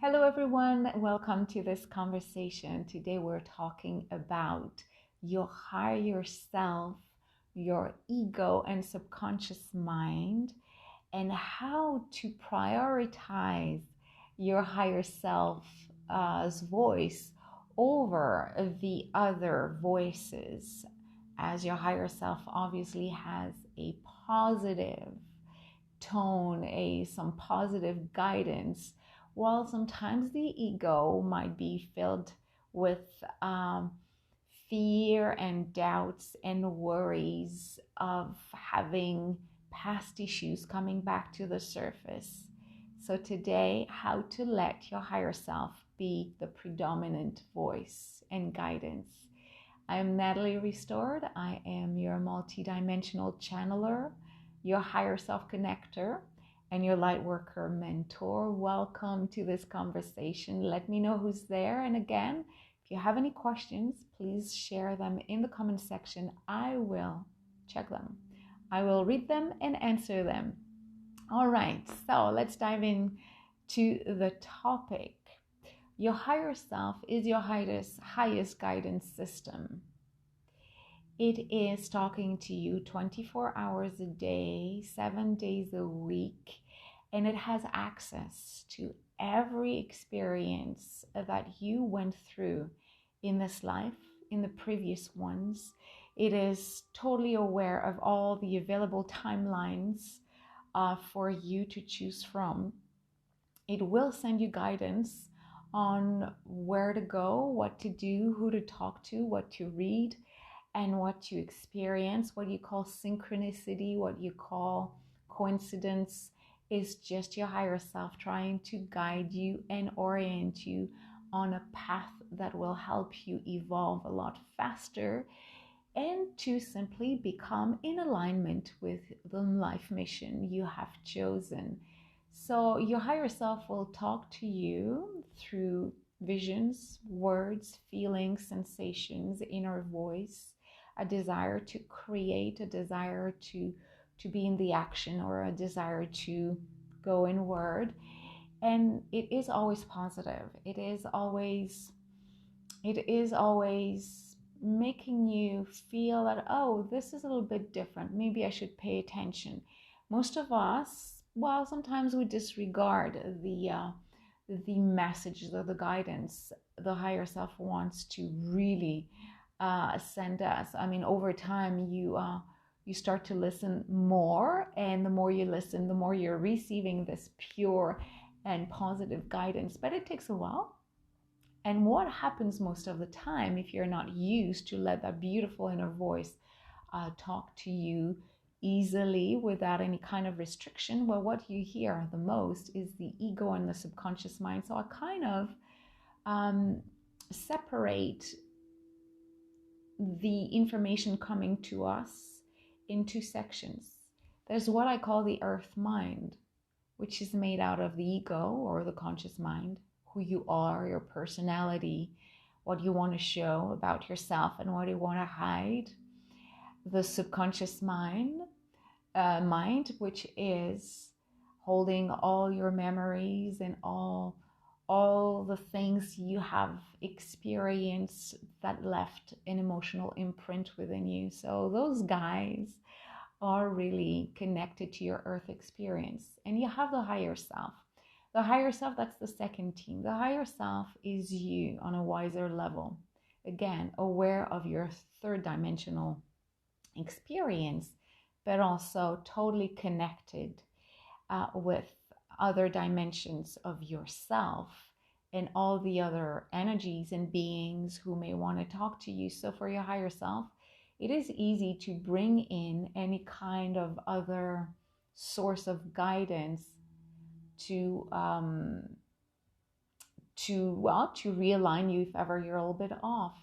Hello, everyone. Welcome to this conversation. Today, we're talking about your higher self, your ego, and subconscious mind, and how to prioritize your higher self's voice over the other voices, as your higher self obviously has a positive tone, some positive guidance, while sometimes the ego might be filled with fear and doubts and worries of having past issues coming back to the surface. So today, how to let your higher self be the predominant voice and guidance. I am Natalie Restored. I am your multidimensional channeler, your higher self connector, and your lightworker mentor. Welcome to this conversation. Let me know who's there. And again, if you have any questions, please share them in the comment section. I will check them. I will read them and answer them. All right, so let's dive in to the topic. Your higher self is your highest guidance system. It is talking to you 24 hours a day, 7 days a week, and it has access to every experience that you went through in this life, in the previous ones. It is totally aware of all the available timelines for you to choose from. It will send you guidance on where to go, what to do, who to talk to, what to read, and what you experience. What you call synchronicity, what you call coincidence, is just your higher self trying to guide you and orient you on a path that will help you evolve a lot faster and to simply become in alignment with the life mission you have chosen. So your higher self will talk to you through visions, words, feelings, sensations, inner voice, a desire to create, a desire to be in the action, or a desire to go inward. And it is always positive. It is always making you feel that, oh, this is a little bit different. Maybe I should pay attention. Most of us, well, sometimes we disregard the messages or the guidance the higher self wants to really send us. I mean, over time, you start to listen more, and the more you listen, the more you're receiving this pure and positive guidance. But it takes a while. And what happens most of the time, if you're not used to let that beautiful inner voice talk to you easily without any kind of restriction, well, what you hear the most is the ego and the subconscious mind. So I kind of separate the information coming to us in two sections. There's what I call the earth mind, which is made out of the ego or the conscious mind, who you are, your personality, what you want to show about yourself and what you want to hide. The subconscious mind, which is holding all your memories and all the things you have experienced that left an emotional imprint within you. So those guys are really connected to your earth experience. And you have the higher self. The higher self, that's the second team. The higher self is you on a wiser level. Again, aware of your third dimensional experience, but also totally connected with other dimensions of yourself and all the other energies and beings who may want to talk to you. So for your higher self, it is easy to bring in any kind of other source of guidance to realign you if ever you're a little bit off.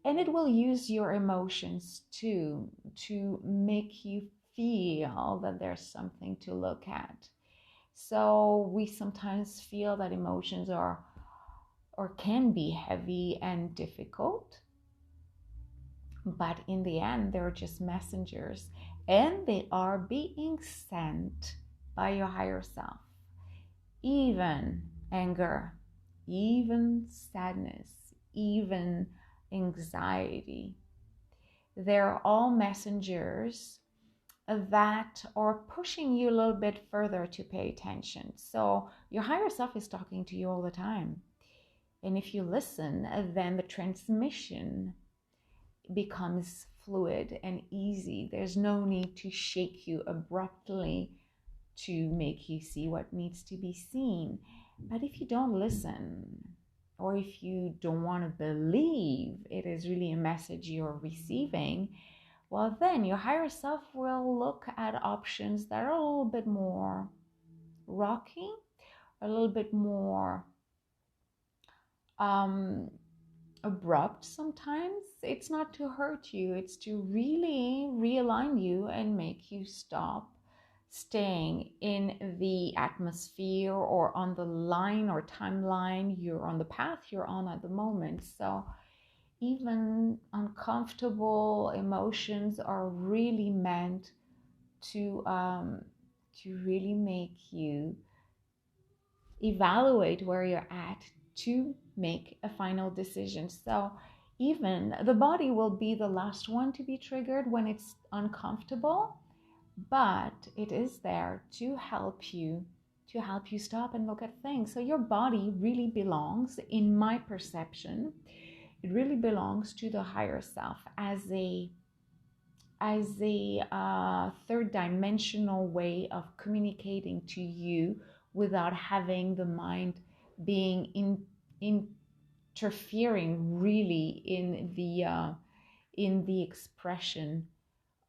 And it will use your emotions too to make you feel that there's something to look at. So we sometimes feel that emotions are or can be heavy and difficult, but in the end they're just messengers, and they are being sent by your higher self. Even anger, even sadness, even anxiety. They're all messengers that are pushing you a little bit further to pay attention. So your higher self is talking to you all the time. And if you listen, then the transmission becomes fluid and easy. There's no need to shake you abruptly to make you see what needs to be seen. But if you don't listen, or if you don't want to believe it is really a message you're receiving, well, then your higher self will look at options that are a little bit more rocky, a little bit more abrupt sometimes. It's not to hurt you, it's to really realign you and make you stop staying in the atmosphere or on the line or timeline you're on, the path you're on at the moment. So even uncomfortable emotions are really meant to really make you evaluate where you're at to make a final decision. So even the body will be the last one to be triggered when it's uncomfortable, but it is there to help you stop and look at things. So your body really belongs, in my perception, it really belongs to the higher self as a third dimensional way of communicating to you without having the mind being interfering really in the expression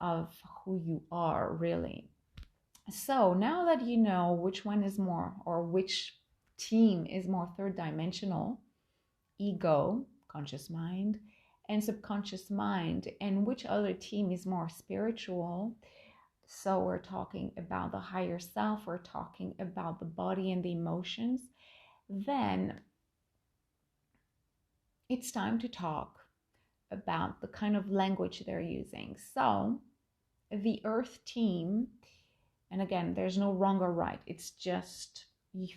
of who you are really. So now that you know which one is more, or which team is more third dimensional, ego, conscious mind, and subconscious mind, and which other team is more spiritual. So we're talking about the higher self, we're talking about the body and the emotions. Then it's time to talk about the kind of language they're using. So the earth team, and again, there's no wrong or right, it's just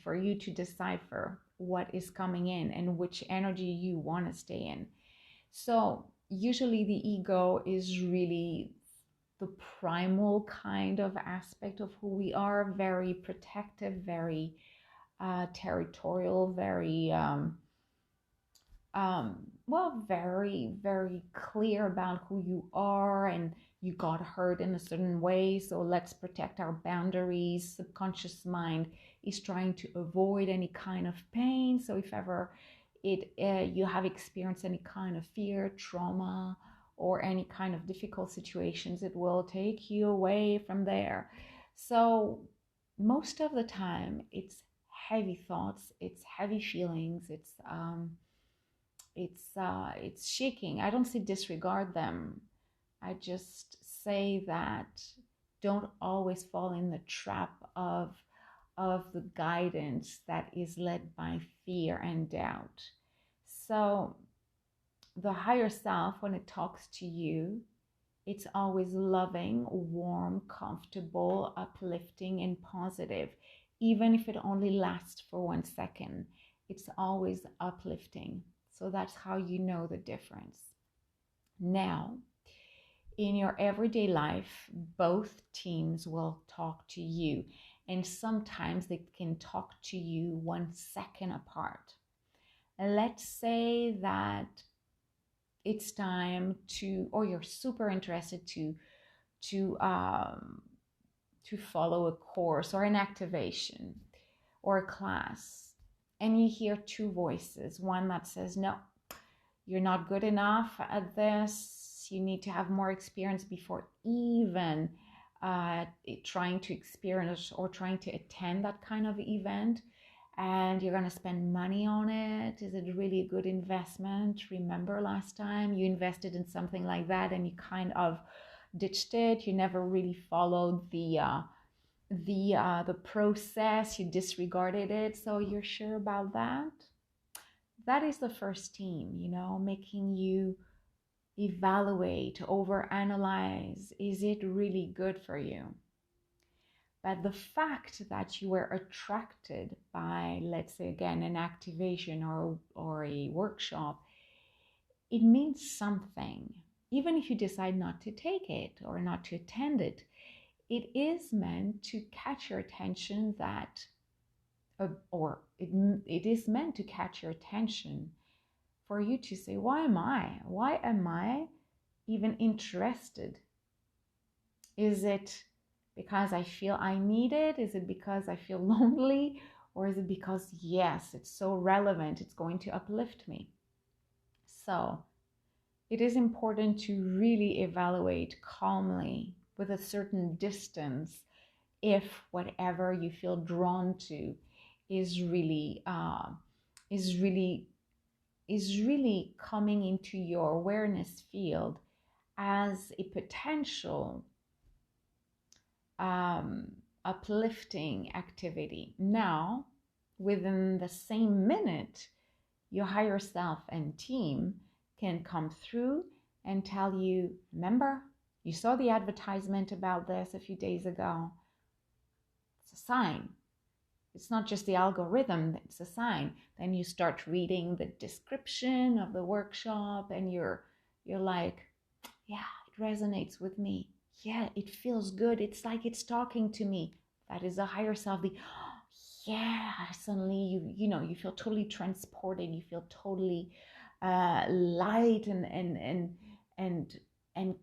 for you to decipher what is coming in and which energy you want to stay in. So usually the ego is really the primal kind of aspect of who we are, very protective, very territorial, very very, very clear about who you are, and you got hurt in a certain way, so let's protect our boundaries. Subconscious mind is trying to avoid any kind of pain. So if ever you have experienced any kind of fear, trauma, or any kind of difficult situations, it will take you away from there. So most of the time it's heavy thoughts, it's heavy feelings, it's shaking. I don't say disregard them. I just say that don't always fall in the trap of the guidance that is led by fear and doubt. So the higher self, when it talks to you, it's always loving, warm, comfortable, uplifting, and positive. Even if it only lasts for 1 second, it's always uplifting. So that's how you know the difference. Now, in your everyday life, both teams will talk to you, and sometimes they can talk to you 1 second apart. Let's say that it's time to, or you're super interested to follow a course or an activation or a class, and you hear two voices, one that says, no, you're not good enough at this, you need to have more experience before even trying to experience or trying to attend that kind of event, and you're going to spend money on it. Is it really a good investment? Remember last time you invested in something like that and you kind of ditched it, you never really followed the process, you disregarded it, so you're sure about that? That is the first team, making you evaluate, overanalyze, is it really good for you? But the fact that you were attracted by, let's say again, an activation or a workshop, it means something. Even if you decide not to take it or not to attend it, it is meant to catch your attention that, it is meant to catch your attention for you to say, why am I even interested? Is it because I feel I need it? Is it because I feel lonely? Or is it because, yes, it's so relevant, it's going to uplift me? So it is important to really evaluate calmly with a certain distance if whatever you feel drawn to is really coming into your awareness field as a potential uplifting activity. Now, within the same minute, your higher self and team can come through and tell you, remember, you saw the advertisement about this a few days ago. It's a sign. It's not just the algorithm, it's a sign. Then you start reading the description of the workshop and you're like, yeah, it resonates with me. Yeah, it feels good. It's like it's talking to me. That is a higher self. Yeah, suddenly you feel totally transported. You feel totally light and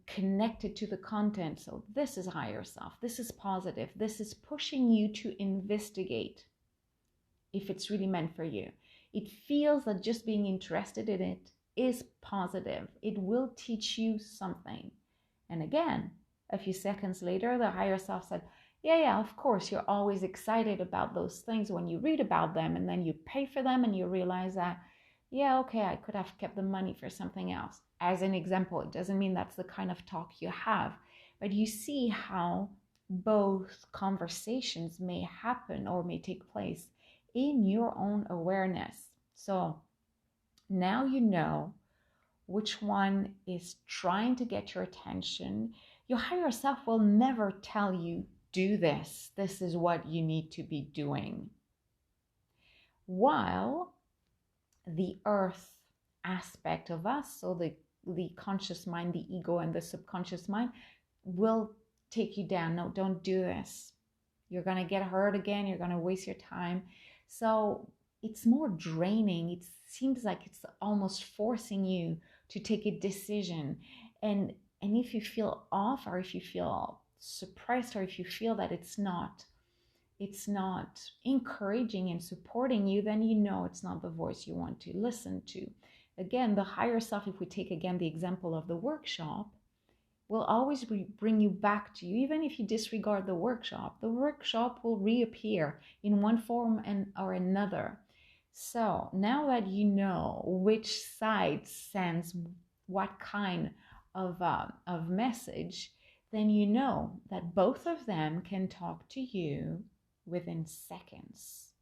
connected to the content. So this is higher self. This is positive. This is pushing you to investigate if it's really meant for you. It feels that just being interested in it is positive. It will teach you something. And again, a few seconds later, the higher self said, yeah, of course, you're always excited about those things when you read about them, and then you pay for them and you realize that, yeah, okay, I could have kept the money for something else. As an example, it doesn't mean that's the kind of talk you have, but you see how both conversations may happen or may take place in your own awareness. So now you know which one is trying to get your attention. Your higher self will never tell you, do this. This is what you need to be doing. While the earth aspect of us, so the conscious mind, the ego, and the subconscious mind will take you down. No, don't do this. You're going to get hurt again. You're going to waste your time. So it's more draining. It seems like it's almost forcing you to take a decision. And if you feel off, or if you feel suppressed, or if you feel that it's not encouraging and supporting you, then you know it's not the voice you want to listen to. Again, the higher self, if we take again the example of the workshop, will always bring you back to you. Even if you disregard the workshop will reappear in one form or another. So now that you know which side sends what kind of message, then you know that both of them can talk to you within seconds.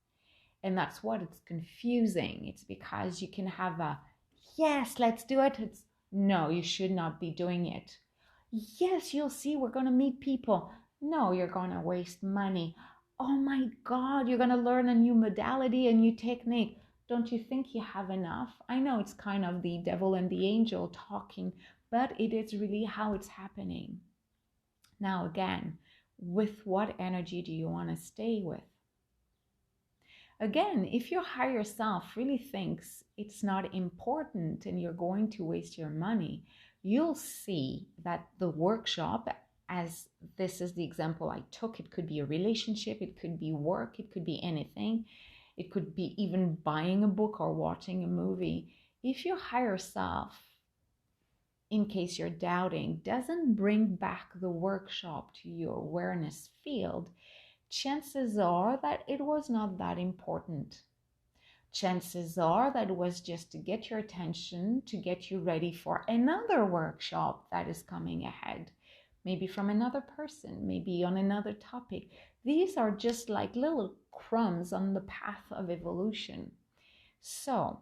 And that's what it's confusing. It's because you can have a, yes, let's do it. It's, no, you should not be doing it. Yes, you'll see, we're going to meet people. No, you're going to waste money. Oh my God, you're going to learn a new modality, a new technique. Don't you think you have enough? I know it's kind of the devil and the angel talking, but it is really how it's happening. Now again, with what energy do you want to stay with? Again, if your higher self really thinks it's not important and you're going to waste your money, you'll see that the workshop, as this is the example I took, it could be a relationship, it could be work, it could be anything. It could be even buying a book or watching a movie. If your higher self, in case you're doubting, doesn't bring back the workshop to your awareness field, chances are that it was not that important. Chances are that it was just to get your attention, to get you ready for another workshop that is coming ahead. Maybe from another person, maybe on another topic. These are just like little crumbs on the path of evolution. So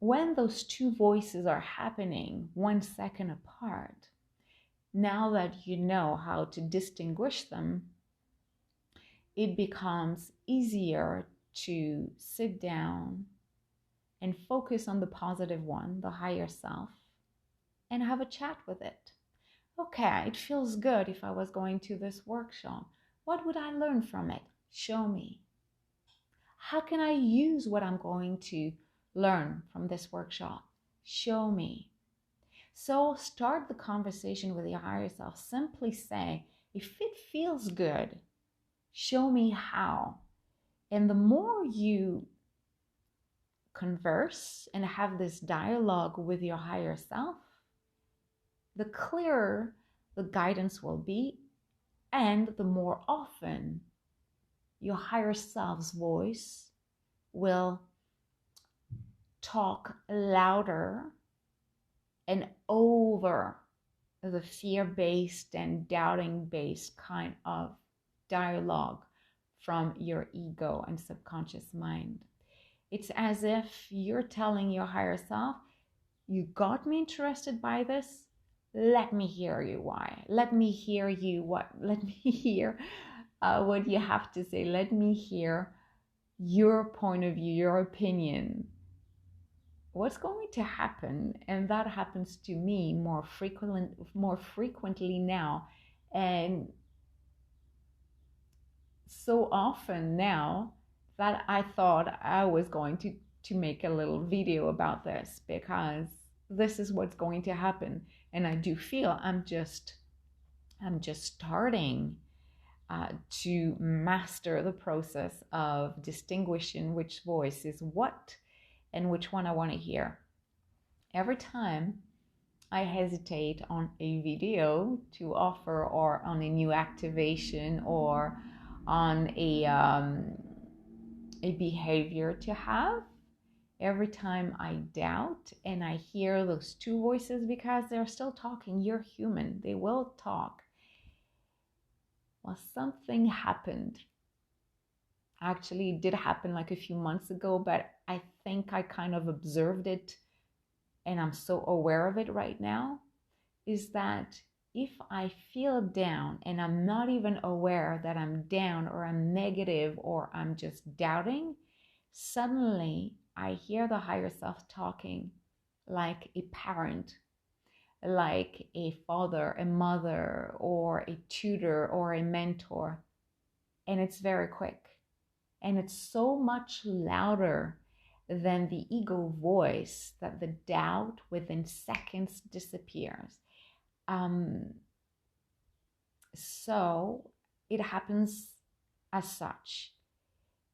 when those two voices are happening 1 second apart, now that you know how to distinguish them, it becomes easier to sit down and focus on the positive one, the higher self, and have a chat with it. Okay, it feels good if I was going to this workshop. What would I learn from it? Show me. How can I use what I'm going to learn from this workshop? Show me. So start the conversation with your higher self. Simply say, if it feels good, show me how. And the more you converse and have this dialogue with your higher self, the clearer the guidance will be, and the more often your higher self's voice will talk louder and over the fear-based and doubting-based kind of dialogue from your ego and subconscious mind. It's as if you're telling your higher self, you got me interested by this. Let me hear you why. Let me hear you what. Let me hear what you have to say. Let me hear your point of view, your opinion. What's going to happen? And that happens to me more frequently now, and so often now that I thought I was going to make a little video about this, because this is what's going to happen. And I do feel I'm just starting to master the process of distinguishing which voice is what and which one I want to hear. Every time I hesitate on a video to offer, or on a new activation, or on a behavior to have, every time I doubt and I hear those two voices, because they're still talking, you're human, they will talk. Well, something happened. Actually, it did happen like a few months ago, but I think I kind of observed it, and I'm so aware of it right now, is that if I feel down and I'm not even aware that I'm down, or I'm negative, or I'm just doubting, suddenly I hear the higher self talking like a parent, like a father, a mother, or a tutor, or a mentor. And it's very quick. And it's so much louder than the ego voice that the doubt within seconds disappears. So it happens as such.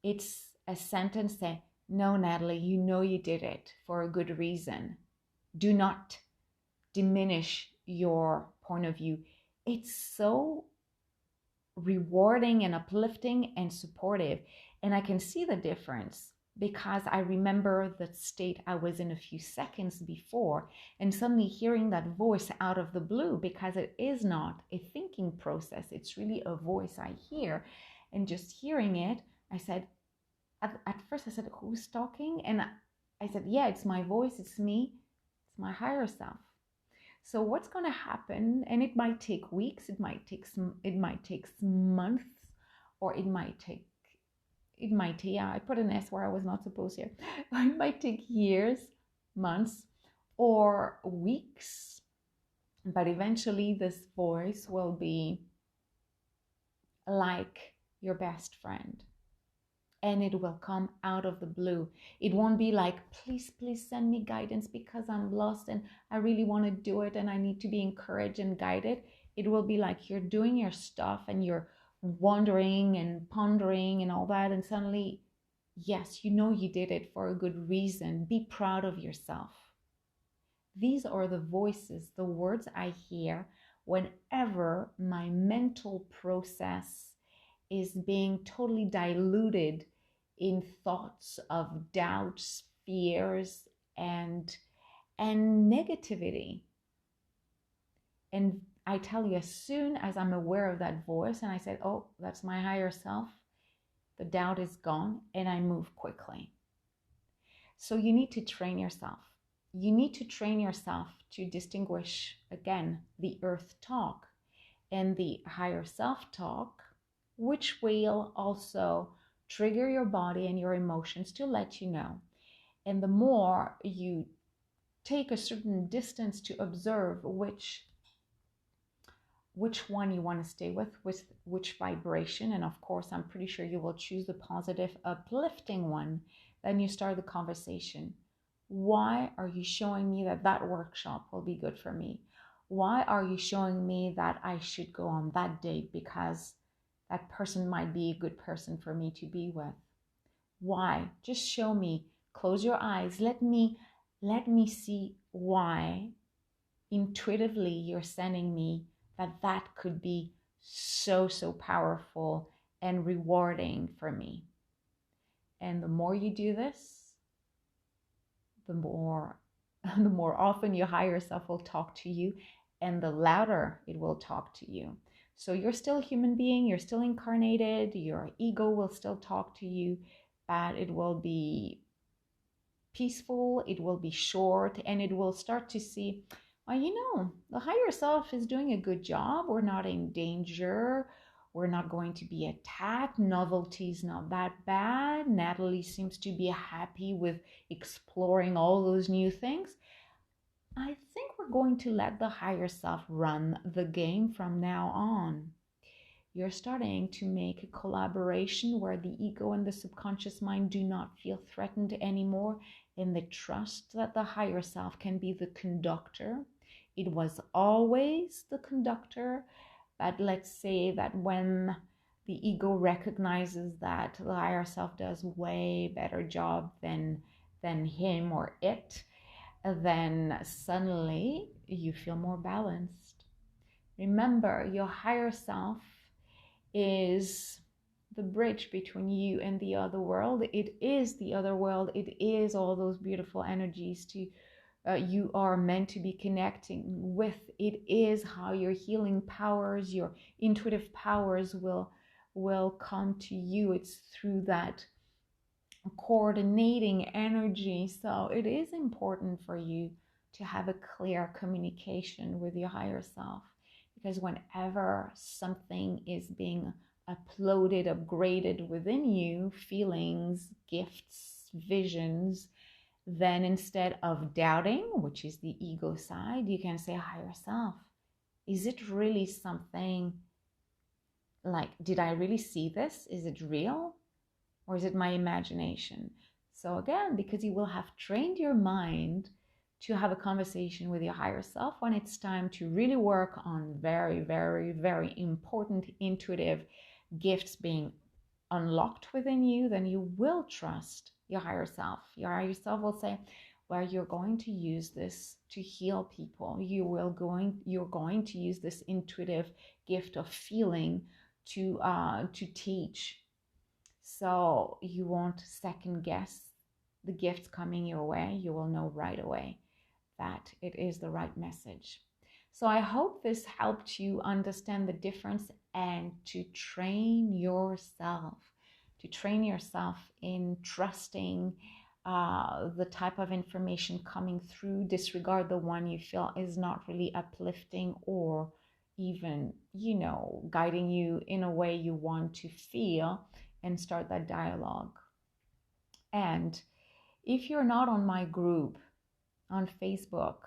It's a sentence saying, no, Natalie, you know you did it for a good reason. Do not diminish your point of view. It's so rewarding and uplifting and supportive. And I can see the difference, because I remember the state I was in a few seconds before, and suddenly hearing that voice out of the blue, because it is not a thinking process. It's really a voice I hear. And just hearing it, I said, at first I said, who's talking? And I said, yeah, it's my voice, it's me, it's my higher self. So what's going to happen, and it might take weeks, it might take months, or it might take, yeah, I put an S where I was not supposed to. It might take years, months, or weeks, but eventually this voice will be like your best friend. And it will come out of the blue. It won't be like, please send me guidance because I'm lost and I really want to do it and I need to be encouraged and guided. It will be like you're doing your stuff and you're wondering and pondering and all that. And suddenly, yes, you know you did it for a good reason. Be proud of yourself. These are the voices, the words I hear whenever my mental process is being totally diluted in thoughts of doubts, fears, and negativity. And I tell you, as soon as I'm aware of that voice and I said, oh, that's my higher self, the doubt is gone, and I move quickly. So you need to train yourself. You need to train yourself to distinguish, again, the earth talk and the higher self talk, which will also trigger your body and your emotions to let you know. And the more you take a certain distance to observe which one you want to stay with which vibration, and of course I'm pretty sure you will choose the positive uplifting one, then you start the conversation. Why are you showing me that that workshop will be good for me? Why are you showing me that I should go on that date because that person might be a good person for me to be with? Why? Just show me. Close your eyes. Let me see why intuitively you're sending me that could be so powerful and rewarding for me. And the more you do this, the more often your higher self will talk to you, and the louder it will talk to you. So you're still a human being, you're still incarnated, your ego will still talk to you, but it will be peaceful, it will be short, and it will start to see, well, the higher self is doing a good job. We're not in danger. We're not going to be attacked. Novelty is not that bad. Natalie seems to be happy with exploring all those new things. I think we're going to let the higher self run the game from now on. You're starting to make a collaboration where the ego and the subconscious mind do not feel threatened anymore, and they trust that the higher self can be the conductor. It was always the conductor, but let's say that when the ego recognizes that the higher self does way better job than him or it, then suddenly you feel more balanced. Remember, your higher self is the bridge between you and the other world. It is the other world. It is all those beautiful energies you are meant to be connecting with. It is how your healing powers, your intuitive powers will come to you. It's through that coordinating energy. So it is important for you to have a clear communication with your higher self, because whenever something is being uploaded, upgraded within you, feelings, gifts, visions, then instead of doubting, which is the ego side, you can say, higher self, is it really something, like, did I really see this? Is it real? Or is it my imagination? So again, because you will have trained your mind to have a conversation with your higher self when it's time to really work on very, very, very important intuitive gifts being unlocked within you, then you will trust your higher self. Your higher self will say, well, you're going to use this to heal people. You're going to use this intuitive gift of feeling to teach. So you won't second guess the gifts coming your way. You will know right away that it is the right message. So I hope this helped you understand the difference and to train yourself in trusting the type of information coming through. Disregard the one you feel is not really uplifting or even, guiding you in a way you want to feel, and start that dialogue. And if you're not on my group on Facebook,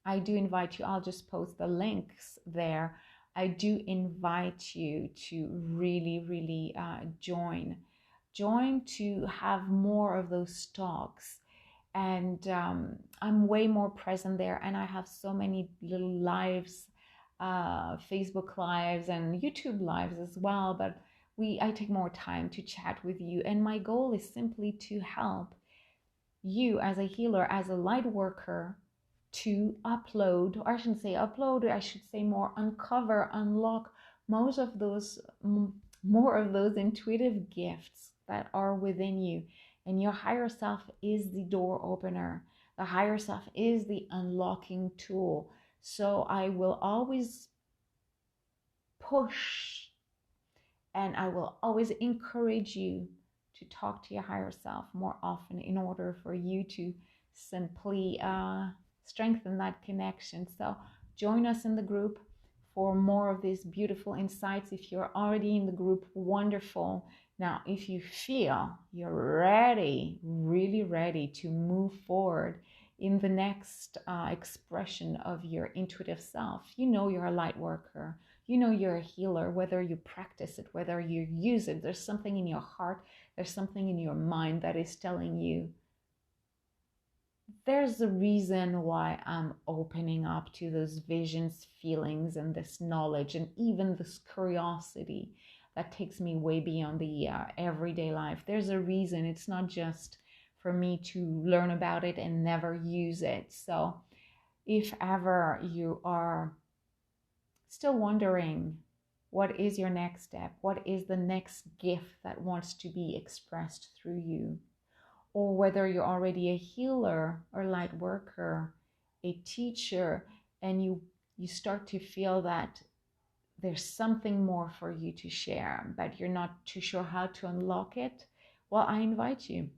I do invite you, I'll just post the links there. I do invite you to really, really join to have more of those talks. And I'm way more present there, and I have so many little lives, Facebook lives and YouTube lives as well, but I take more time to chat with you, and my goal is simply to help you as a healer, as a light worker, to upload, or I shouldn't say upload, I should say more uncover, unlock more of those intuitive gifts that are within you. And your higher self is the door opener. The higher self is the unlocking tool. So I will always push, and I will always encourage you to talk to your higher self more often in order for you to simply strengthen that connection. So join us in the group, for more of these beautiful insights. If you're already in the group, wonderful. Now, if you feel you're ready, really ready to move forward in the next expression of your intuitive self, you know you're a light worker, you know you're a healer, whether you practice it, whether you use it, there's something in your heart, there's something in your mind that is telling you, there's a reason why I'm opening up to those visions, feelings, and this knowledge, and even this curiosity that takes me way beyond the everyday life. There's a reason. It's not just for me to learn about it and never use it. So if ever you are still wondering, what is your next step? What is the next gift that wants to be expressed through you? Or whether you're already a healer or light worker, a teacher, and you start to feel that there's something more for you to share, but you're not too sure how to unlock it, well, I invite you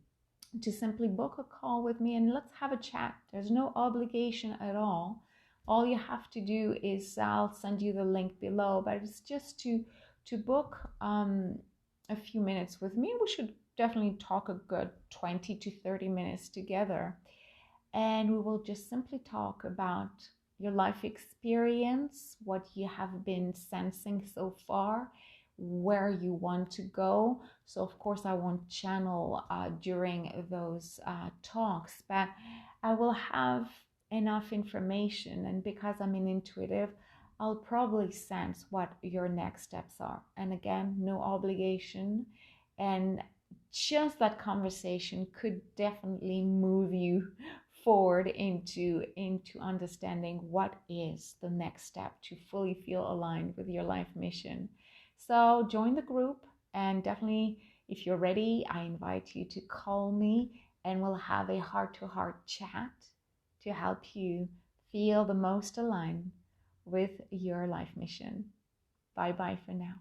to simply book a call with me and let's have a chat. There's no obligation at all. All you have to do is, I'll send you the link below, but it's just to book a few minutes with me. We should definitely talk a good 20 to 30 minutes together. And we will just simply talk about your life experience, what you have been sensing so far, where you want to go. So of course I won't channel during those talks, but I will have enough information, and because I'm an intuitive, I'll probably sense what your next steps are. And again, no obligation, and just that conversation could definitely move you forward into understanding what is the next step to fully feel aligned with your life mission. So join the group, and definitely if you're ready, I invite you to call me and we'll have a heart-to-heart chat to help you feel the most aligned with your life mission. Bye bye for now.